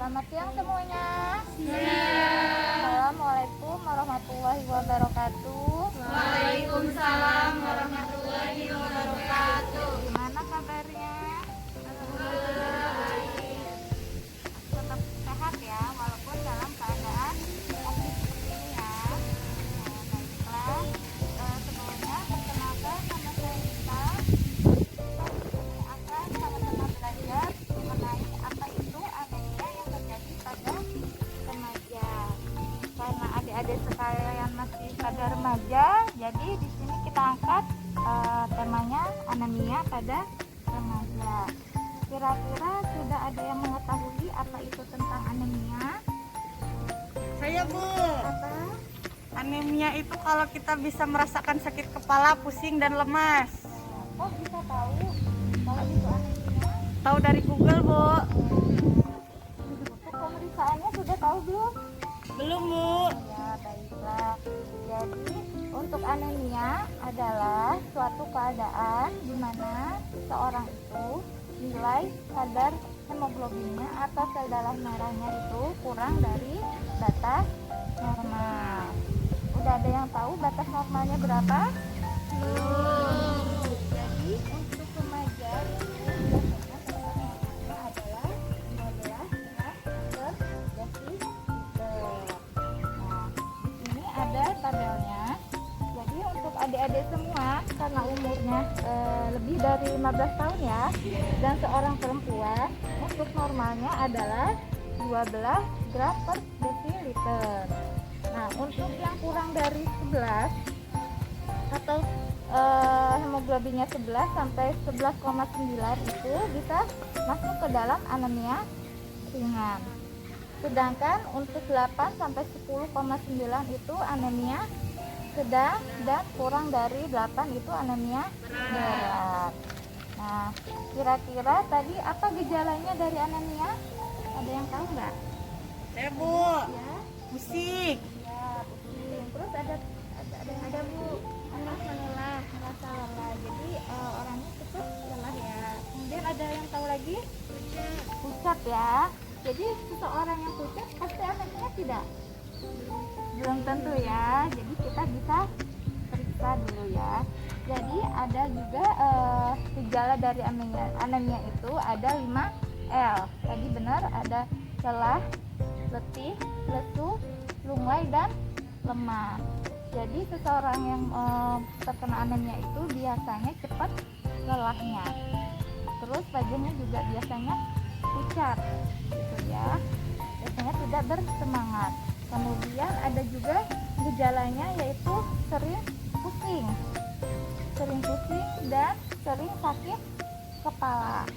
Selamat siang semuanya. Assalamualaikum warahmatullahi wabarakatuh. Waalaikumsalam warahmatullahi wabarakatuh. Gimana kabarnya? Tetap sehat ya, walaupun dalam keadaan COVID seperti ini ya. Baiklah, sebelumnya perkenalkan nama saya Rita. Ini akan sama-sama belajar mengenai apa itu anemia yang terjadi pada remaja. Karena adik-adik sekalian masih pada remaja, jadi di sini kita angkat temanya anemia pada remaja. Kira-kira sudah ada yang mengetahui apa itu tentang anemia? Saya Bu, Apa? anemia itu kalau kita bisa merasakan sakit kepala, pusing dan lemas. Kok bisa tahu kalau itu anemia? Tahu dari Google Bu? Untuk pemeriksaannya sudah tahu belum? Belum Bu. Ya, baiklah. Jadi, untuk anemia adalah suatu keadaan di mana seseorang itu nilai kadar hemoglobinnya atau sel darah merahnya itu kurang dari batas normal. Udah ada yang tahu batas normalnya berapa? Jadi, untuk remaja itu biasanya batas normalnya adalah 15 gram per desiliter. Nah, di sini ada tabelnya. Jadi untuk adik-adik semua karena umurnya lebih dari 15 tahun ya, dan seorang perempuan untuk normalnya adalah 12 gram per desiliter. Nah, untuk yang kurang dari 11 atau hemoglobinnya 11 sampai 11,9 itu bisa masuk ke dalam anemia ringan. Sedangkan untuk 8 sampai 10,9 itu anemia sedang, dan kurang dari 8 itu anemia berat. Nah, kira-kira tadi apa gejalanya dari anemia? Ada yang tahu nggak? Saya Bu, Ya, pusing. ya, pusing. Terus ada Bu, merasa lelah. Jadi orangnya cepat lelah ya. Kemudian ada yang tahu lagi? Pucat ya. Jadi seseorang yang pucat pasti anemia tidak? Belum tentu ya. Jadi kita bisa periksa dulu ya. Jadi ada juga gejala dari anemia itu ada 5L. Tadi benar, ada lelah, letih, lesu, lunglai, dan lemah. Jadi seseorang yang terkena anemia itu biasanya cepat lelahnya. Terus wajahnya juga biasanya pucat gitu ya. Biasanya tidak bersemangat. Kemudian ada juga gejalanya yaitu sering pusing dan sering sakit kepala.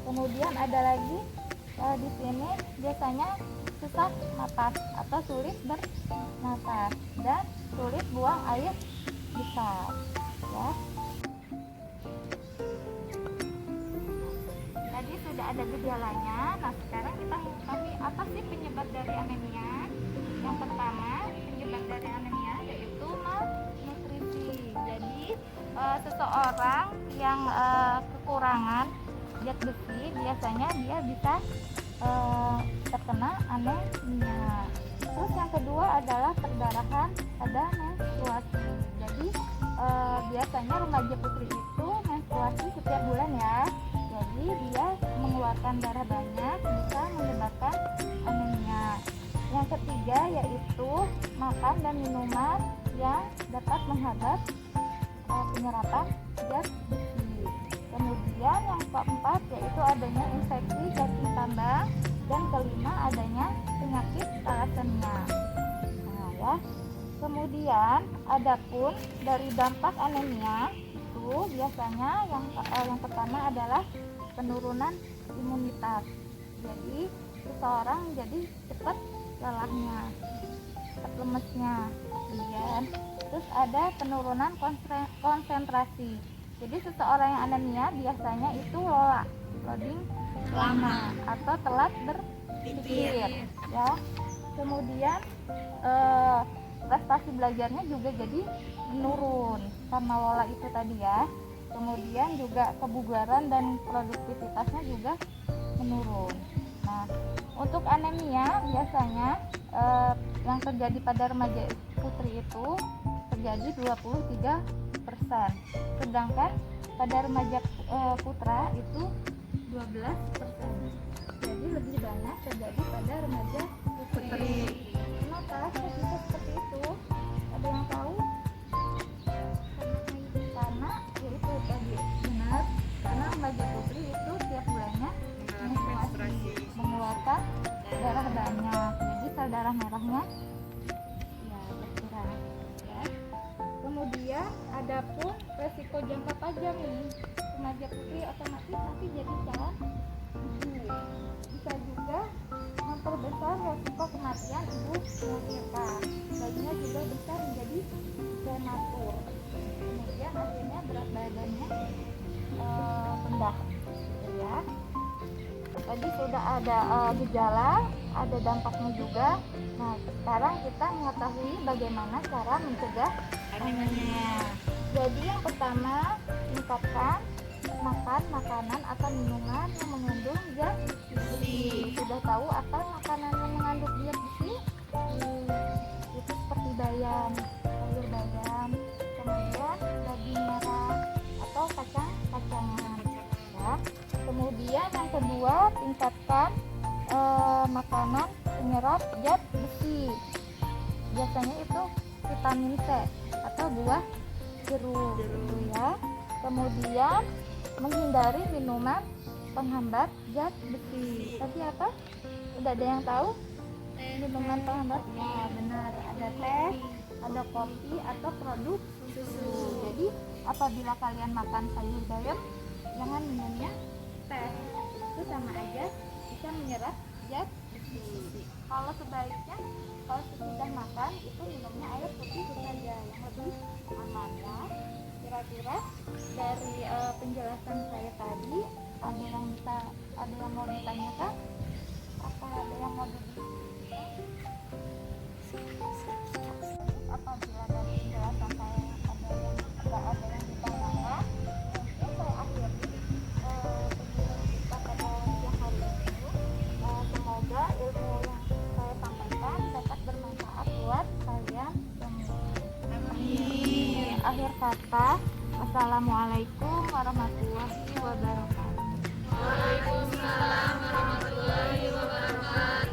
Kemudian ada lagi di sini biasanya sesak napas atau sulit bernapas dan sulit buang air besar ya. Tadi sudah ada gejalanya. Nah, sekarang kita mengetahui apa sih penyebab dari anemia. Yang pertama, penyebab dari anemia yaitu malnutrisi. Jadi seseorang yang kekurangan zat besi biasanya dia bisa terkena anemia. Terus yang kedua adalah perdarahan pada menstruasi. Jadi biasanya remaja putri itu menstruasi setiap bulan ya. Jadi dia mengeluarkan darah banyak bisa menyebabkan anemia. Yang ketiga yaitu makan dan minuman yang dapat menghambat penyerapan zat besi. Kemudian yang keempat yaitu adanya infeksi cacing tambang, dan kelima adanya penyakit thalassemia. Nah ya. Kemudian adapun dari dampak anemia itu biasanya yang pertama adalah penurunan imunitas. Jadi seseorang jadi cepat lelahnya, cepat lemesnya. Kemudian terus ada penurunan konsentrasi. Jadi seseorang yang anemia biasanya itu loading lama atau telat berpikir ya. Kemudian prestasi belajarnya juga jadi menurun karena lola itu tadi ya. Kemudian juga kebugaran dan produktivitasnya juga menurun. Nah, untuk anemia biasanya yang terjadi pada remaja putri itu terjadi 23%, sedangkan pada remaja putra itu 12%. Jadi lebih banyak terjadi pada remaja putri. Kenapa kok bisa seperti itu? Ada yang tahu? Karena yaitu tadi benar, karena remaja putri itu tiap bulannya mengeluarkan darah banyak, jadi sel darah merahnya ya berkurang ya. Kemudian adapun resiko jangka panjang nih, remaja putri otomatis nanti jadi calon ibu, bisa juga memperbesar resiko kematian ibu melahirkan, bayinya juga besar menjadi prematur, kemudian akhirnya berat badannya rendah gitu ya. Tadi sudah ada gejala, ada dampaknya juga. Nah, sekarang kita mengetahui bagaimana cara mencegah anemia. Jadi yang pertama, tingkatkan makan makanan atau minuman yang mengandung zat besi. Sudah tahu apa makanan yang mengandung zat besi? Itu seperti bayam, sayur bayam, kemudian daging merah atau kacang-kacangan ya. Kemudian yang kedua, tingkatkan makanan penyerap zat besi. Biasanya itu vitamin C atau buah jeruk gitu ya. Kemudian menghindari minuman penghambat zat besi. Tadi apa? Udah ada yang tahu? Minuman penghambat? Ya benar, ada teh, ada kopi atau produk susu. Jadi apabila kalian makan sayur bayam, jangan minumnya teh, itu sama aja bisa menyerap zat besi. Kalau sebaiknya kalau sesudah makan itu minumnya air putih saja yang lebih aman ya. Kira-kira dari penjelasan saya tadi ada yang mau ditanyakan? Apa ada yang mau apabila dari penjelasan saya ada yang ditanyakan, mungkin saya akhiri penjelasan kita pada siang hari ini. Semoga ilmu yang saya sampaikan dapat bermanfaat buat kalian semua. Amin. Akhir kata, wassalamualaikum warahmatullahi wabarakatuh. Waalaikumsalam warahmatullahi wabarakatuh.